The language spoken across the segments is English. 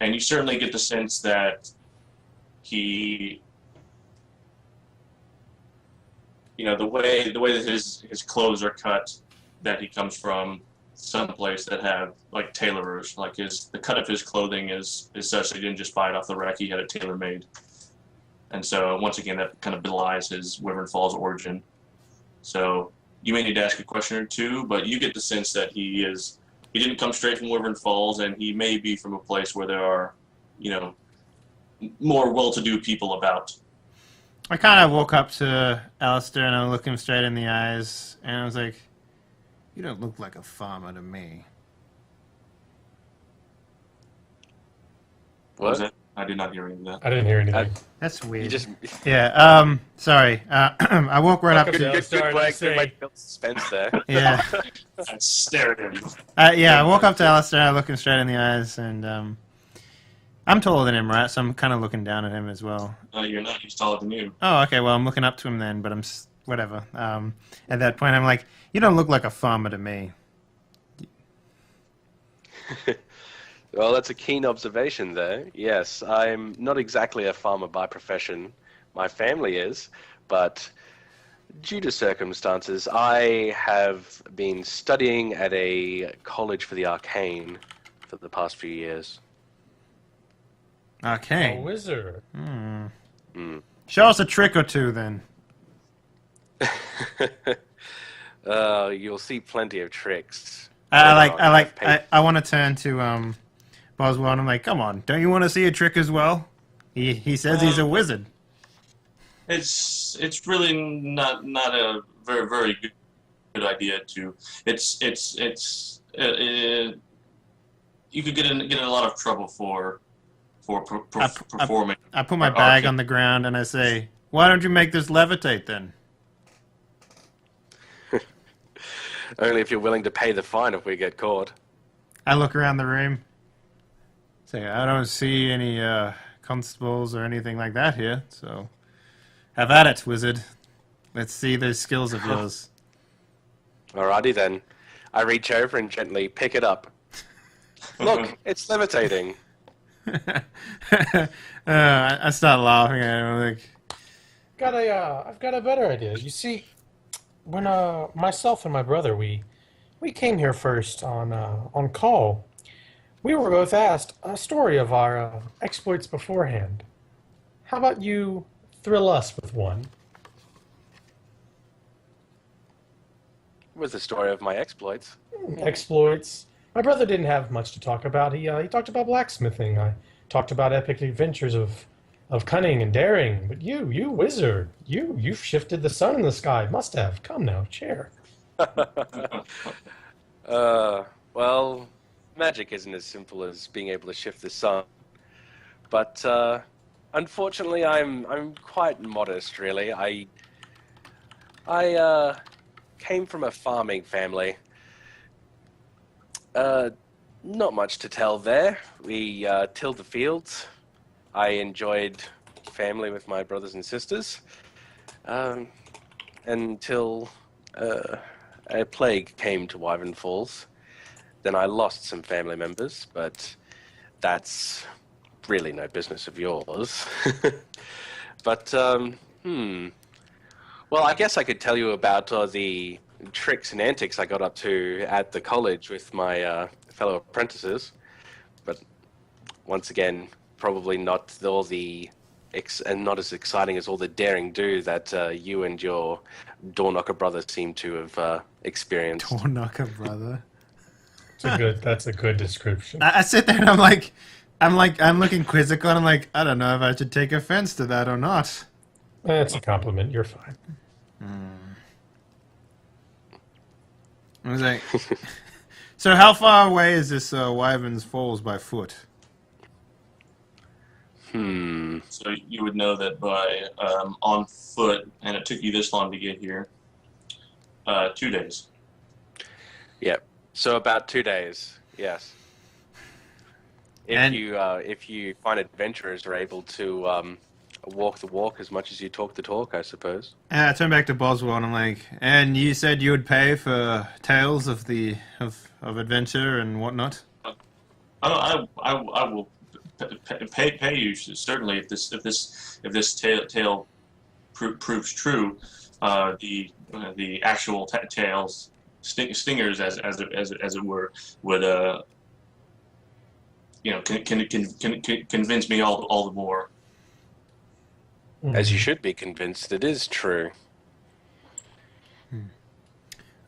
and you certainly get the sense that he, the way that his clothes are cut, that he comes from someplace that have like tailorers. Like the cut of his clothing is such that he didn't just buy it off the rack; he had it tailor made. And so once again, that kind of belies his Wyvern Falls origin. So you may need to ask a question or two, but you get the sense that he didn't come straight from Wyvern Falls, and he may be from a place where there are, more well-to-do people about. I kind of walk up to Alistair and I look him straight in the eyes, and I was like, "You don't look like a farmer to me." What was that? I did not hear any of that. I didn't hear anything. That's weird. You just Yeah. Sorry. I walk right up Welcome to. good work. Everybody built suspense there. Yeah. I stared at him. Yeah. I walk up to Alistair and I look him straight in the eyes, and I'm taller than him, right? So I'm kind of looking down at him as well. No, you're not. He's taller than you. Oh, okay. Well, I'm looking up to him then, but whatever. At that point, I'm like, "You don't look like a farmer to me." Well, that's a keen observation there. Yes, I'm not exactly a farmer by profession. My family is, but due to circumstances, I have been studying at a college for the arcane for the past few years. Okay. A wizard. Show us a trick or two then. You'll see plenty of tricks. I want to turn to Boswell and I'm like, "Come on, don't you want to see a trick as well?" He says he's a wizard. It's really not a very very good idea to. You could get in a lot of trouble for performing. I put my bag on the ground and I say, "Why don't you make this levitate then?" Only if you're willing to pay the fine if we get caught. I look around the room. Say, "I don't see any constables or anything like that here, so have at it, wizard. Let's see those skills of yours." Alrighty then. I reach over and gently pick it up. Look, it's levitating. I start laughing at him. I'm like, I've got a better idea. You see, when myself and my brother we came here first on call, we were both asked a story of our exploits beforehand. How about you thrill us with one? Was the story of my exploits. Exploits. My brother didn't have much to talk about. He talked about blacksmithing. I talked about epic adventures of cunning and daring. But you wizard, you've shifted the sun in the sky. Must have. Come now, chair. Well, magic isn't as simple as being able to shift the sun. But unfortunately, I'm quite modest, really. I came from a farming family. Not much to tell there. We tilled the fields. I enjoyed family with my brothers and sisters until a plague came to Wyvern Falls. Then I lost some family members, but that's really no business of yours. But, well, I guess I could tell you about the tricks and antics I got up to at the college with my fellow apprentices. But once again, probably not all the and not as exciting as all the daring do that you and your door knocker brother seem to have experienced. "Door knocker brother." That's a good description. I sit there and I'm looking quizzical and I'm like, I don't know if I should take offense to that or not. That's a compliment. You're fine. I was like, so how far away is this Wyvern's Falls by foot? So you would know that by on foot, and it took you this long to get here. 2 days. Yep. So about 2 days. Yes. If you find adventurers are able to walk the walk as much as you talk the talk, I suppose. I turn back to Boswell and I'm like, and you said you would pay for tales of adventure and whatnot? I will pay you certainly if this tale proves true. The actual tails stingers as it were would can convince me all the more. As you should be convinced it is true.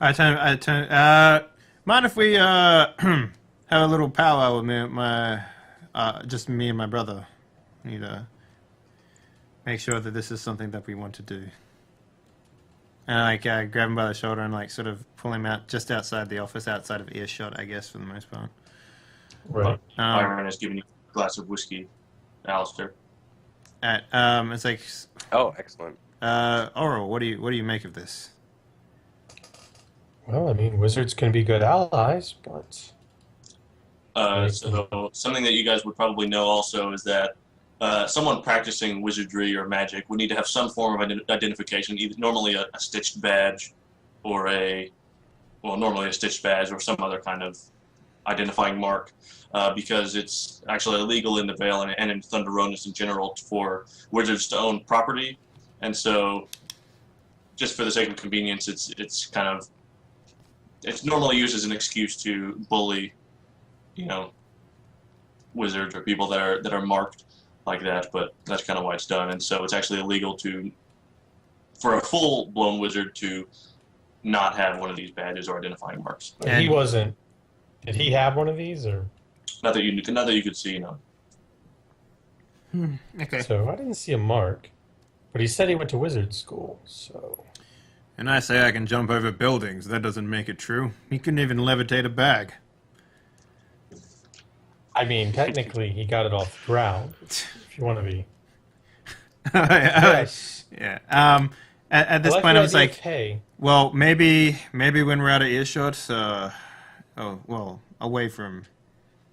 I turn. Mind if we have a little powwow with just me and my brother? We need to make sure that this is something that we want to do. And I grab him by the shoulder and sort of pull him out just outside the office, outside of earshot, I guess, for the most part. Right. Byron has given you a glass of whiskey, Alistair. It's like, Oh, excellent. Oral, what do you make of this? Well, I mean, wizards can be good allies, but So something that you guys would probably know also is that someone practicing wizardry or magic would need to have some form of identification, either normally a stitched badge, or normally a stitched badge or some other kind of identifying mark, because it's actually illegal in the Vale and in Thunderonis in general for wizards to own property, and so just for the sake of convenience, it's normally used as an excuse to bully, wizards or people that are marked like that, but that's kind of why it's done. And so it's actually illegal for a full-blown wizard to not have one of these badges or identifying marks. But he wasn't. Did he have one of these, or? Not that you could see, no. Okay. So I didn't see a mark, but he said he went to wizard school. So. And I say I can jump over buildings. That doesn't make it true. He couldn't even levitate a bag. I mean, technically, he got it off the ground. If you want to be. Yes. Yeah. At this point, I was like, hey, well, maybe when we're out of earshot, away from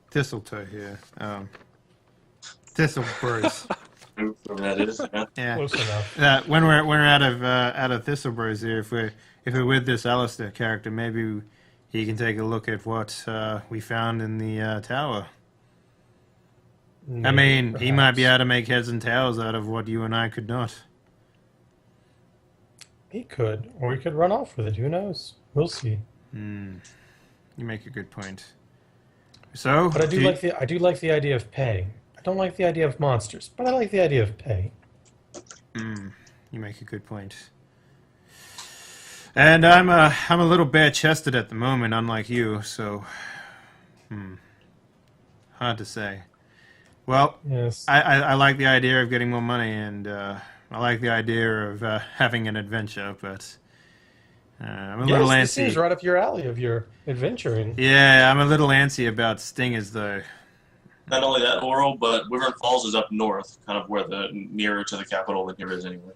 Thistletoe here. Thistlebros. Whoever that is. Yeah. Yeah. close enough. When we're out of Thistlebros here, if we're with this Alistair character, maybe he can take a look at what we found in the tower. I mean, he might be able to make heads and tails out of what you and I could not. He could, or he could run off with it. Who knows? We'll see. You make a good point. So, But I do like the idea of pay. I don't like the idea of monsters, but I like the idea of pay. You make a good point. And I'm a little bare-chested at the moment, unlike you. So, hard to say. Well, Yes. I like the idea of getting more money, and I like the idea of having an adventure, but I'm a little This antsy. seems right up your alley of your adventuring. Yeah, I'm a little antsy about stingers, though. Not only that, Oral, but Wyvern Falls is up north, kind of where nearer to the capital than here is anyway.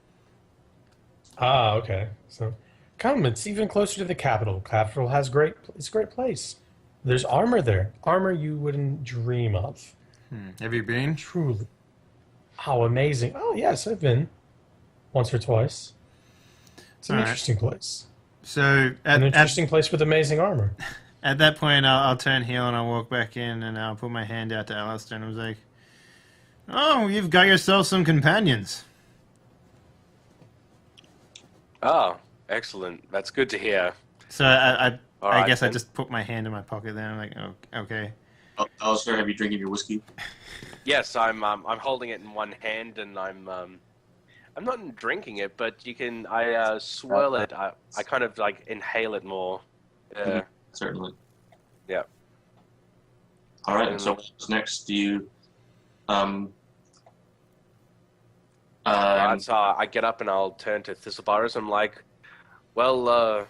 Ah, okay. So, come, it's even closer to the capital. Capital it's a great place. There's armor there. Armor you wouldn't dream of. Have you been? Truly. How amazing. Oh, yes, I've been once or twice. It's an All right. interesting place. So An interesting place with amazing armor. at that point, I'll turn heel and I'll walk back in and I'll put my hand out to Alistair and I was like, "Oh, you've got yourself some companions." Oh, excellent. That's good to hear. So I All right, guess I then. just put my hand in my pocket there. I'm like, "Oh, okay." Alistair, have you drinking your whiskey? Yes, I'm holding it in one hand, and I'm not drinking it, but I swirl it. I kind of like inhale it more. Certainly. Yeah. All right. And so what's next? Do you? So I get up and I'll turn to Thistlebarus. I'm like, well,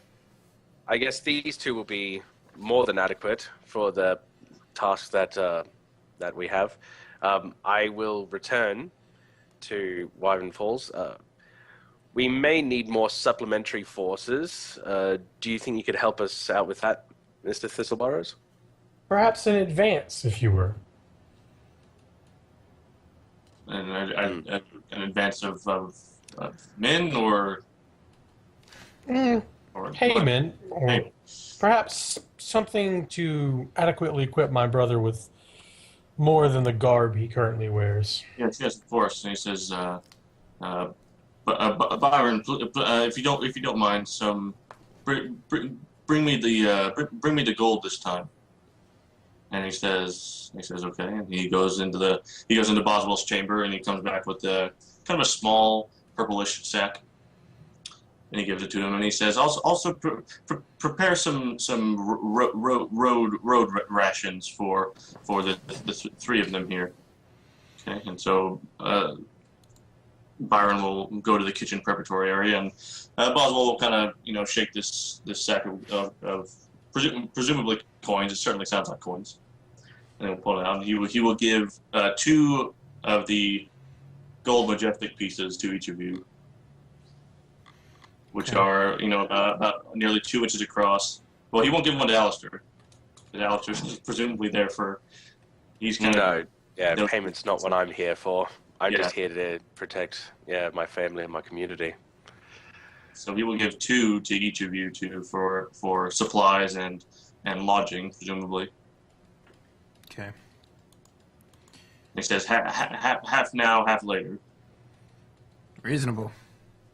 I guess these two will be more than adequate for the task that we have. I will return to Wyvern Falls. We may need more supplementary forces. Do you think you could help us out with that, Mr. Thistlebarrows? Perhaps in advance, if you were. an advance of men or Payment, or Hey. perhaps something to adequately equip my brother with more than the garb he currently wears. Yes, yes, of course. And he says, Byron, if you don't mind, bring me bring me the gold this time. And he says, okay. And he goes into Boswell's chamber, and he comes back with kind of a small purplish sack, and he gives it to him, and he says, also prepare some road rations for the three of them here. Okay, and so Byron will go to the kitchen preparatory area, and Boswell will kind of shake this sack of presumably coins. It certainly sounds like coins, and he'll pull it out. And he will give 2 of the gold majestic pieces to each of you, which are about nearly 2 inches across. Well, he won't give one to Alistair. But Alistair's presumably there for. He's kind of. Yeah, payment's not what I'm here for. I'm just here to protect, my family and my community. So he will give 2 to each of you for supplies and lodging, presumably. Okay. He says half now, half later. Reasonable.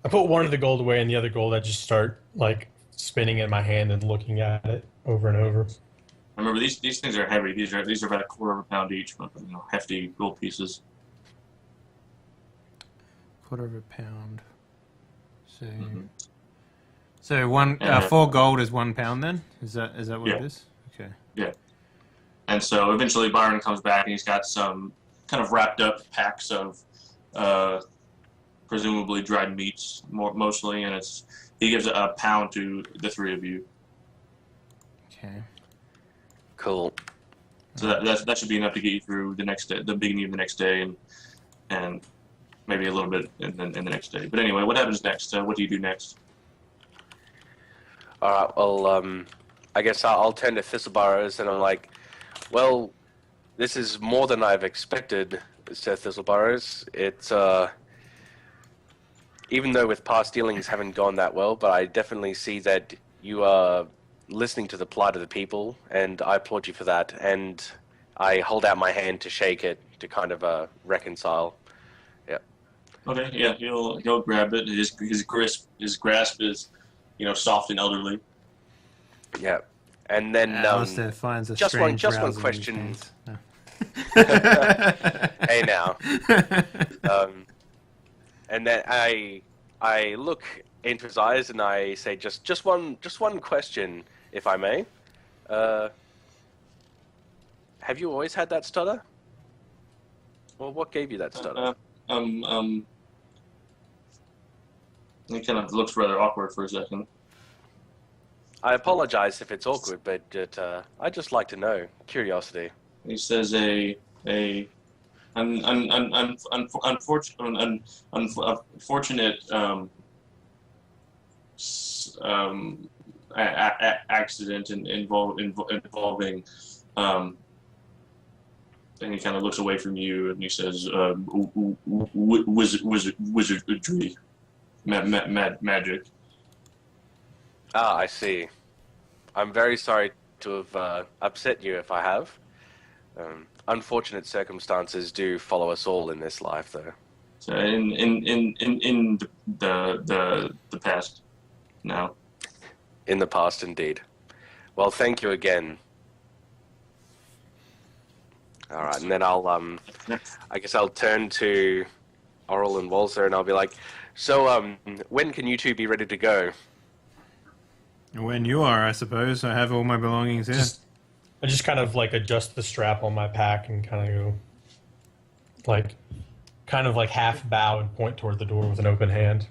I put one of the gold away, and the other gold I just start like spinning in my hand and looking at it over and over. Remember, these things are heavy. These are about 1/4 pound each, but hefty gold pieces. 1/4 pound. So, Mm-hmm. so 4 gold is 1 pound. Then is that what it is? Okay. Yeah. And so eventually Byron comes back, and he's got some kind of wrapped up packs of presumably dried meats, mostly, and he gives a pound to the 3 of you. Okay. Cool. So that should be enough to get you through the next day, the beginning of the next day, and maybe a little bit in the next day. But anyway, what happens next? What do you do next? All right. Well, I guess I'll turn to Thistleburrows, and I'm like, well, this is more than I've expected, said Thistleburrows. It's even though with past dealings haven't gone that well, but I definitely see that you are listening to the plight of the people, and I applaud you for that. And I hold out my hand to shake it to kind of reconcile. Yeah. Okay. Yeah. He'll grab it. His grasp is soft and elderly. Yeah. And then Alistair finds a just one strange question. No. Hey now. And then I look into his eyes and I say, just one question, if I may. Have you always had that stutter? Well, what gave you that stutter? He kind of looks rather awkward for a second. I apologize if it's awkward, but I'd just like to know. Curiosity. He says unfortunate accident involving and he kind of looks away from you and he says wizardry, magic. Ah, I see. I'm very sorry to have upset you if I have. Unfortunate circumstances do follow us all in this life, though. So in the past, now. In the past, indeed. Well, thank you again. All right, and then I guess I'll turn to Oral and Walzer, and I'll be like, so, when can you two be ready to go? When you are, I suppose. I have all my belongings here. I just kind of like adjust the strap on my pack and kind of go, kind of half bow and point toward the door with an open hand.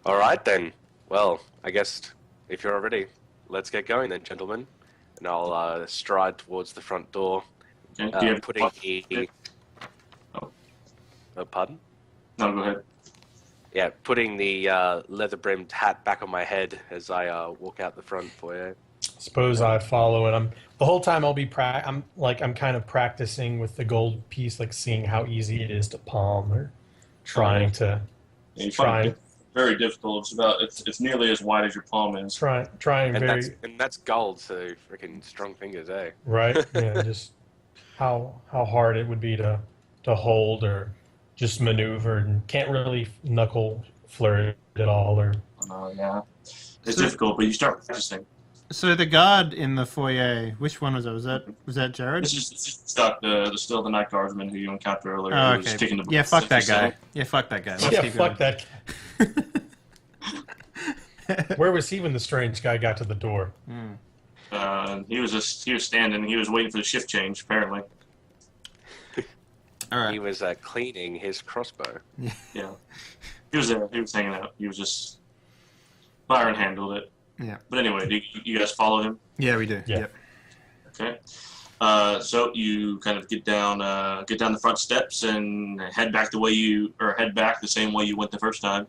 All right then. Well, I guess if you're all ready, let's get going then, gentlemen. And I'll stride towards the front door, putting the... Oh, pardon? No, go ahead. Yeah, putting the leather-brimmed hat back on my head as I walk out the front foyer. Suppose I follow, and the whole time I'll be I'm kind of practicing with the gold piece, seeing how easy it is to palm, or trying to. Very difficult. It's nearly as wide as your palm is. Trying and very. That's gold, so freaking strong fingers, eh? Right. Yeah. Just how hard it would be to hold or just maneuver, and can't really knuckle flirt at all. Or Yeah, it's So- difficult, but you start practicing. So the guard in the foyer, which one was that? Was that Jared? It's just stuck still the night guardsman who you encountered earlier. Oh, who was okay. kicking the Yeah, boots, fuck as that you said. guy. Yeah, fuck that guy. Let's yeah, keep fuck going. that. Where was he when the strange guy got to the door? He was standing. He was waiting for the shift change. Apparently, All He right. was cleaning his crossbow. yeah. He was there. He was hanging out. He was just Byron handled it. Yeah. But anyway, do you guys follow him? Yeah, we do. Yeah. Yep. Okay. So you kind of get down the front steps and head back the same way you went the first time,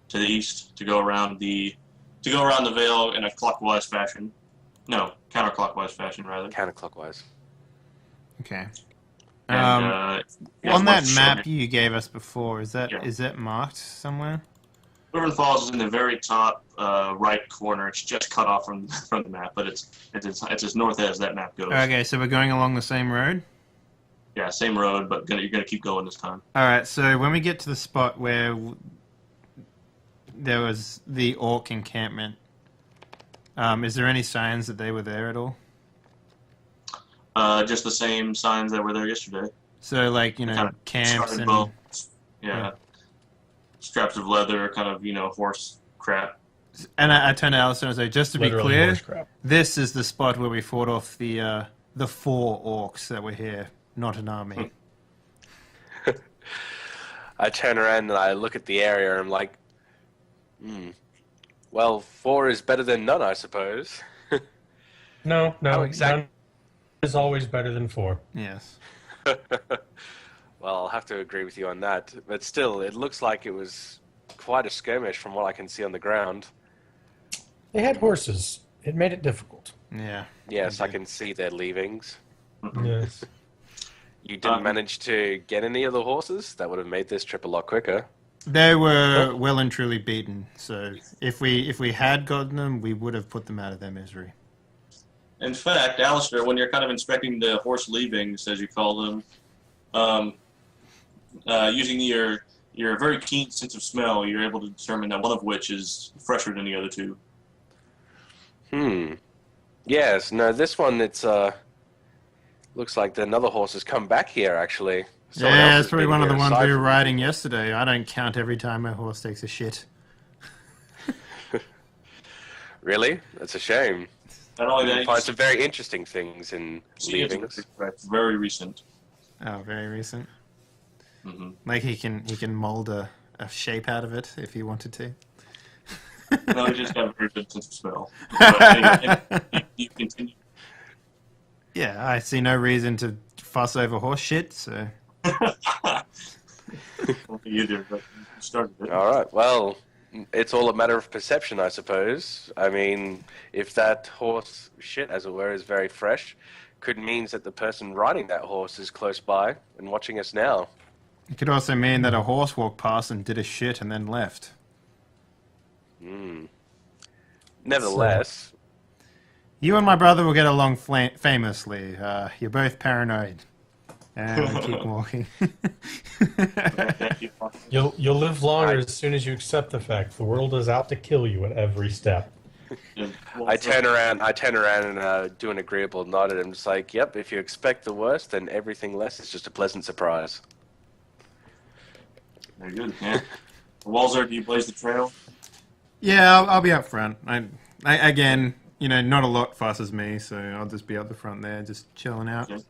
to the east, to go around the veil in a clockwise fashion. No, counterclockwise fashion rather. Counterclockwise. Okay. And, On that Sure. map you gave us before, is that Yeah. marked somewhere? River Falls is in the very top right corner. It's just cut off from the map, but it's as north as that map goes. Okay, so we're going along the same road? Yeah, same road, but you're gonna keep going this time. Alright, so when we get to the spot where there was the orc encampment, is there any signs that they were there at all? Just the same signs that were there yesterday. So, like, Kind of camps scarred and... bones. Yeah. Yeah. Straps of leather, kind of, horse crap. And I turned to Alistair and I said, just to be Literally clear, horse crap. this is the spot where we fought off the 4 orcs that were here, not an army. I turn around and I look at the area and I'm like, well, 4 is better than none, I suppose. No, How exact- none is always better than 4. Yes. Well, I'll have to agree with you on that. But still, it looks like it was quite a skirmish from what I can see on the ground. They had horses. It made it difficult. Yeah. Yes, I can see their leavings. Yes. You didn't manage to get any of the horses? That would have made this trip a lot quicker. They were well and truly beaten, so if we had gotten them, we would have put them out of their misery. In fact, Alistair, when you're kind of inspecting the horse leavings, as you call them, using your very keen sense of smell, you're able to determine that one of which is fresher than the other two. Yes, no, this one, it's, looks like another horse has come back here, actually. Someone else Yeah, has it's probably been one of the here ones aside we were from- riding yesterday. I don't count every time my horse takes a shit. Really? That's a shame. Not only I that, find some very interesting things in leavings. it's very recent. Oh, very recent. Hmm Like he can mold a shape out of it if he wanted to. No, he just got a very good sense of smell. But anyway, you continue. Yeah, I see no reason to fuss over horse shit, so... You did, but you started it. All right, well, it's all a matter of perception, I suppose. I mean, if that horse shit, as it were, is very fresh, could mean that the person riding that horse is close by and watching us now. It could also mean that a horse walked past and did a shit and then left. Nevertheless, You and my brother will get along famously. You're both paranoid. And keep walking. You'll live longer as soon as you accept the fact the world is out to kill you at every step. I turn around and do an agreeable nod at him. Just like, yep, if you expect the worst, then everything less is just a pleasant surprise. Very good. Yeah. Walzer, do you blaze the trail? Yeah, I'll be up front. I again, not a lot fusses me, so I'll just be up the front there, just chilling out. Okay.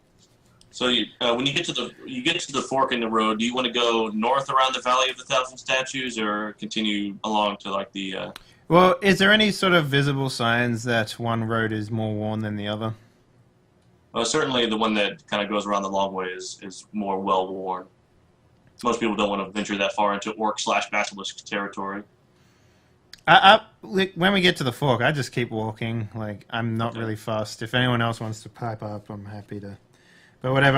So when you get to the fork in the road, do you want to go north around the Valley of the Thousand Statues, or continue along to like the? Well, is there any sort of visible signs that one road is more worn than the other? Certainly, the one that kind of goes around the long way is more well worn. Most people don't want to venture that far into orc/basilisk territory. When we get to the fork, I just keep walking. Like, I'm not Okay. really fussed. If anyone else wants to pipe up, I'm happy to. But whatever.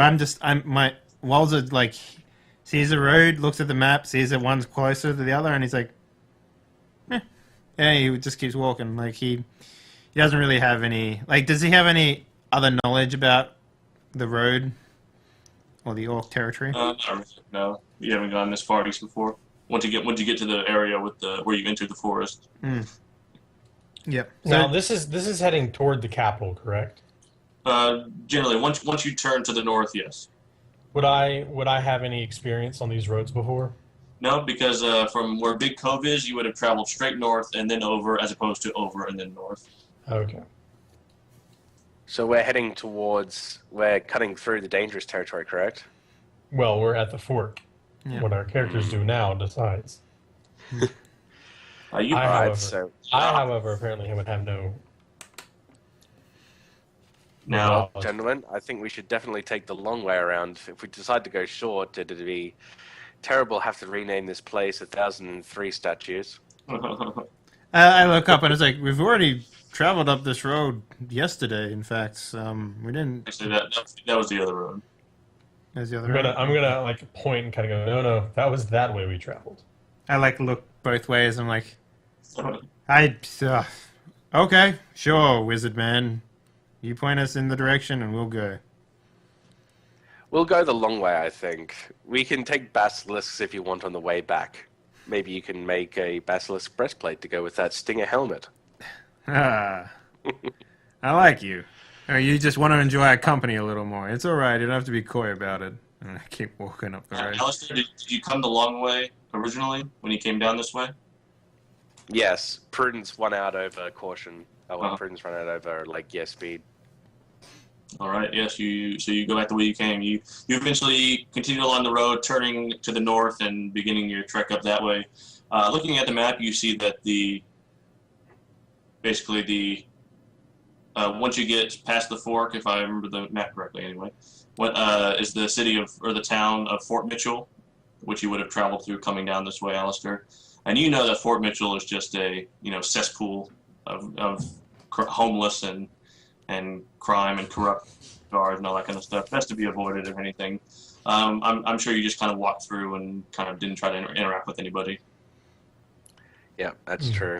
Walzer, like, sees the road, looks at the map, sees that one's closer to the other, and he's like, eh. And he just keeps walking. Like, he doesn't really have any. Like, does he have any other knowledge about the road or the orc territory? Not really, no, you haven't gone this far east before. Once you get to the area with the where you enter the forest. Yep. So, Now this is heading toward the capital, correct? Generally, once you turn to the north, yes. Would I have any experience on these roads before? No, because from where Big Cove is, you would have traveled straight north and then over, as opposed to over and then north. Okay. So we're cutting through the dangerous territory, correct? Well, we're at the fork. Yeah. What our characters do now decides. However, apparently would have no. Now, knowledge. Gentlemen, I think we should definitely take the long way around. If we decide to go short, it'd be terrible have to rename this place 1003 statues. I look up and it's like, we've already traveled up this road yesterday, in fact. We didn't... actually, that was the other road. There's the other I'm road. gonna like point and kind of go, no, that was that way we traveled. I like look both ways. I'm like, okay, sure, wizard man. You point us in the direction and we'll go. We'll go the long way, I think. We can take basilisks if you want on the way back. Maybe you can make a basilisk breastplate to go with that stinger helmet. Ah, I like you. You just want to enjoy our company a little more. It's all right. You don't have to be coy about it. And I keep walking up the road. Alistair, did you come the long way originally when you came down this way? Yes, prudence won out over caution. Prudence ran out over speed. All right. Yes. So you go back the way you came. You eventually continue along the road, turning to the north and beginning your trek up that way. Looking at the map, you see that once you get past the fork, if I remember the map correctly, anyway, is the city or the town of Fort Mitchell, which you would have traveled through coming down this way, Alistair. And you know that Fort Mitchell is just a cesspool of homeless and crime and corrupt guards and all that kind of stuff. That's to be avoided, if anything. I'm sure you just kind of walked through and kind of didn't try to interact with anybody. Yeah, that's true.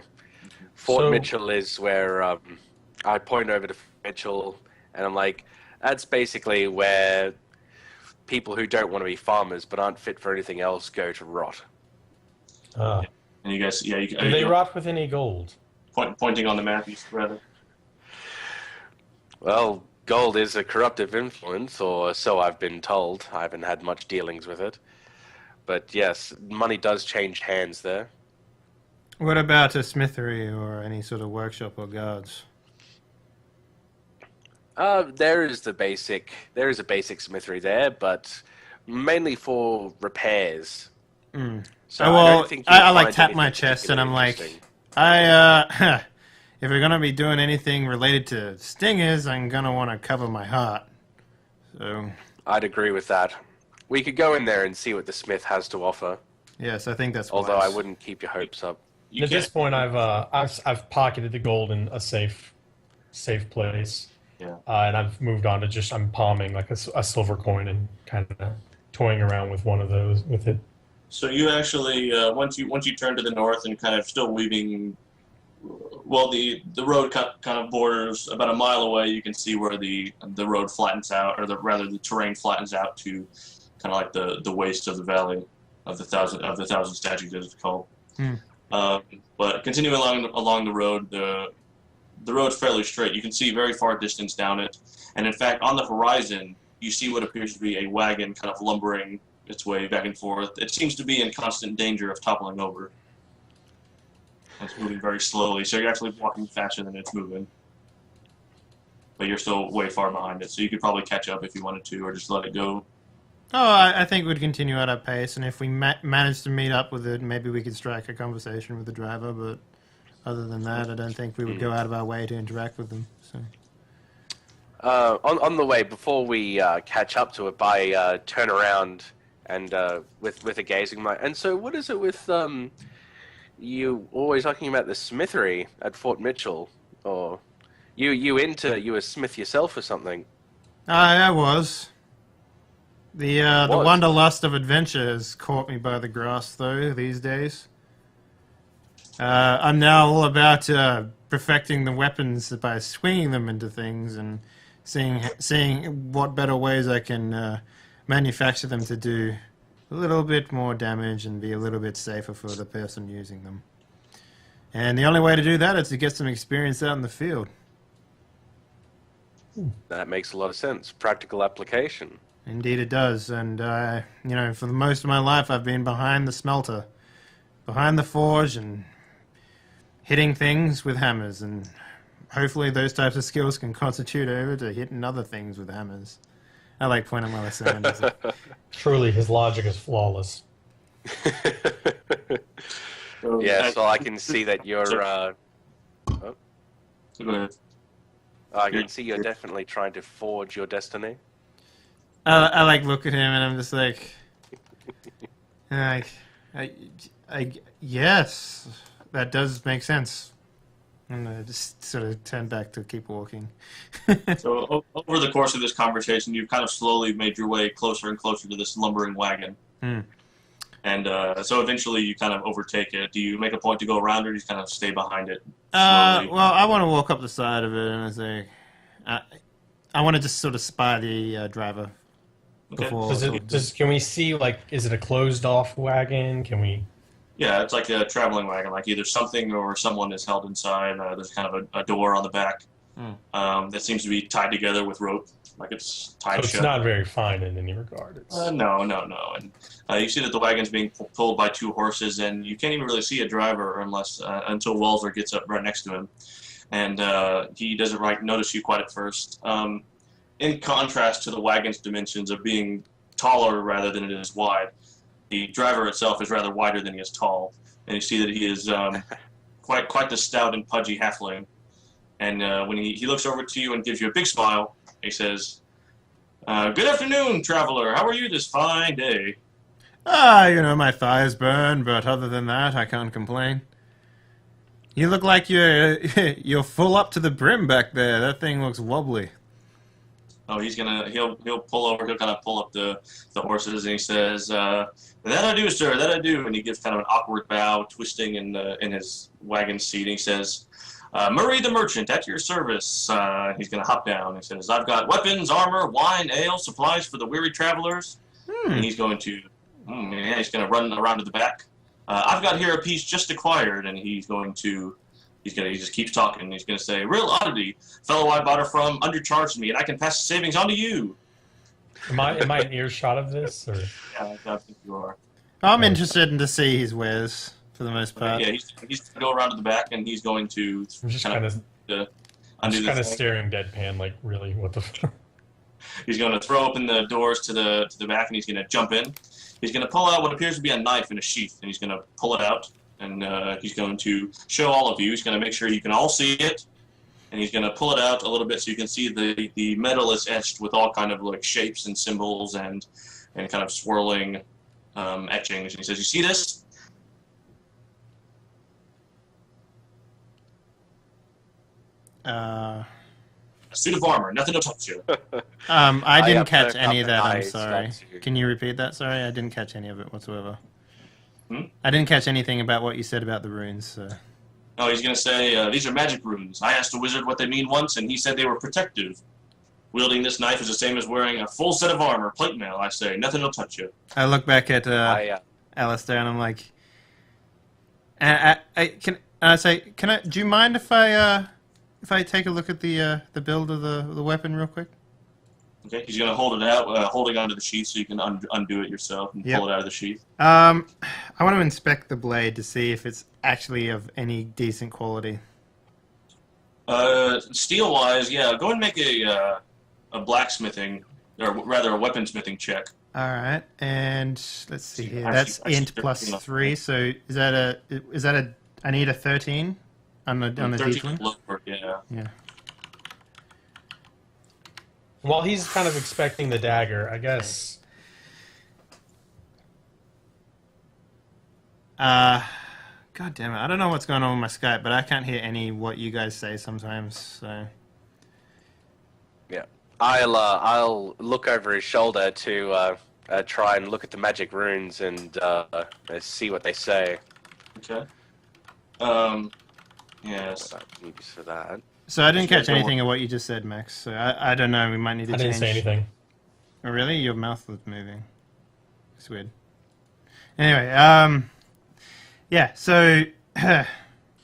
Fort Mitchell is where I point over to Mitchell, and I'm like, that's basically where people who don't want to be farmers but aren't fit for anything else go to rot. And you guys, do they rot with any gold? Pointing on the map, rather. Well, gold is a corruptive influence, or so I've been told. I haven't had much dealings with it. But yes, money does change hands there. What about a smithery or any sort of workshop or guards? There is a basic smithery there, but mainly for repairs. So I don't think I you'll like find tap my anything chest and I'm like, interesting. if we're gonna be doing anything related to stingers, I'm gonna want to cover my heart. So I'd agree with that. We could go in there and see what the smith has to offer. yes, I think that's. Although wise. I wouldn't keep your hopes up. At this point, I've pocketed the gold in a safe place. Yeah. And I've moved on to I'm palming like a silver coin and kind of toying around with one of those with it. So you actually once you turn to the north and kind of still weaving, well, the road kind of borders about a mile away. You can see where the road flattens out, or the terrain flattens out to kind of like the waist of the valley of the thousand statues, as it's called. But continuing along the road, the road's fairly straight. You can see very far distance down it, and in fact, on the horizon, you see what appears to be a wagon kind of lumbering its way back and forth. It seems to be in constant danger of toppling over. It's moving very slowly, so you're actually walking faster than it's moving. But you're still way far behind it, so you could probably catch up if you wanted to, or just let it go. Oh, I think we'd continue at our pace, and if we manage to meet up with it, maybe we could strike a conversation with the driver, but other than that, I don't think we would go out of our way to interact with them. So. On the way, before we catch up to it, I turn around and with a gazing mind. And so, what is it with you always talking about the smithery at Fort Mitchell, or you a smith yourself or something? I was. The wanderlust of adventure has caught me by the grass, though, these days. I'm now all about perfecting the weapons by swinging them into things and seeing what better ways I can manufacture them to do a little bit more damage and be a little bit safer for the person using them. And the only way to do that is to get some experience out in the field. That makes a lot of sense. Practical application. Indeed it does. And, for the most of my life I've been behind the smelter, behind the forge, and hitting things with hammers. And hopefully those types of skills can constitute over to hitting other things with hammers. I like pointing my Sanders. Truly, his logic is flawless. Yeah, so I can see that you're... Go ahead. I can see you're definitely trying to forge your destiny. I like look at him and I'm just like, yes, that does make sense. And I just sort of turn back to keep walking. So over the course of this conversation, you've kind of slowly made your way closer and closer to this lumbering wagon. And so eventually you kind of overtake it. Do you make a point to go around, or do you kind of stay behind it? Well, I want to walk up the side of it, and I say, I want to just sort of spy the driver. Okay. Before. Can we see, like, is it a closed-off wagon? Can we... Yeah, it's like a traveling wagon. Like either something or someone is held inside. There's kind of a door on the back that seems to be tied together with rope. Like it's tied So shut. it's not very fine in any regard. No. And you see that the wagon's being pulled by 2 horses, and you can't even really see a driver until Walzer gets up right next to him. And he doesn't notice you quite at first. In contrast to the wagon's dimensions of being taller rather than it is wide, the driver itself is rather wider than he is tall. And you see that he is quite the stout and pudgy halfling. And when he looks over to you and gives you a big smile, he says, "Good afternoon, traveler. How are you this fine day?" My thighs burn, but other than that, I can't complain. You look like you're full up to the brim back there. That thing looks wobbly. Oh, he'll pull over. He'll kind of pull up the horses, and he says, "That I do, sir. That I do." And he gives kind of an awkward bow, twisting in his wagon seat. And he says, "Murray the merchant, at your service." He's going to hop down. He says, "I've got weapons, armor, wine, ale, supplies for the weary travelers." And he's going to, he's going to run around to the back. "I've got here a piece just acquired," and he just keeps talking. He's going to say, "Real oddity. Fellow I bought her from undercharged me, and I can pass the savings on to you." Am I in earshot of this? Or? Yeah, I think you are. I'm interested in to see his wares for the most part. Yeah, he's going to go around to the back, and he's going to I'm just kind of staring deadpan, like, really, what the fuck? He's going to throw open the doors to the back, and he's going to jump in. He's going to pull out what appears to be a knife in a sheath, and he's going to pull it out, and he's going to show all of you. He's going to make sure you can all see it, and he's going to pull it out a little bit so you can see the metal is etched with all kind of like shapes and symbols and kind of swirling etchings. And he says, "You see this?" A suit of armor, nothing to touch you. I didn't catch up any of that, I'm nice, sorry. that's you. Can you repeat that? Sorry, I didn't catch any of it whatsoever. I didn't catch anything about what you said about the runes, so... Oh, he's going to say, "These are magic runes. I asked a wizard what they mean once, and he said they were protective. Wielding this knife is the same as wearing a full set of armor, plate mail, I say. Nothing will touch you." I look back at Alistair and I'm like... do you mind if I take a look at the build of the weapon real quick? Okay, he's going to hold it out, holding onto the sheath so you can undo it yourself and pull it out of the sheath. I want to inspect the blade to see if it's actually of any decent quality. Steel-wise, yeah, go and make a blacksmithing, or rather a weaponsmithing check. All right, and let's see here. That's int plus 3. So is that a? I need a 13 on the 13 D20. Yeah. While he's kind of expecting the dagger, I guess. God damn it! I don't know what's going on with my Skype, but I can't hear any what you guys say sometimes. So. Yeah, I'll look over his shoulder to try and look at the magic runes and see what they say. Okay. Yes. Use for that. So I didn't catch anything of what you just said, Max. So I don't know. We might need to change. I didn't say anything. Oh, really? Your mouth was moving. It's weird. Anyway, yeah. So,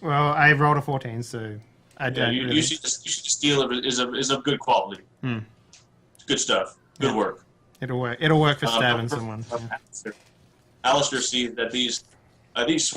well, I rolled a 14, so I don't really. You see the steel is of good quality. Good stuff. Good work. It'll work. It'll work for stabbing someone. Yeah. Alistair sees that these swarms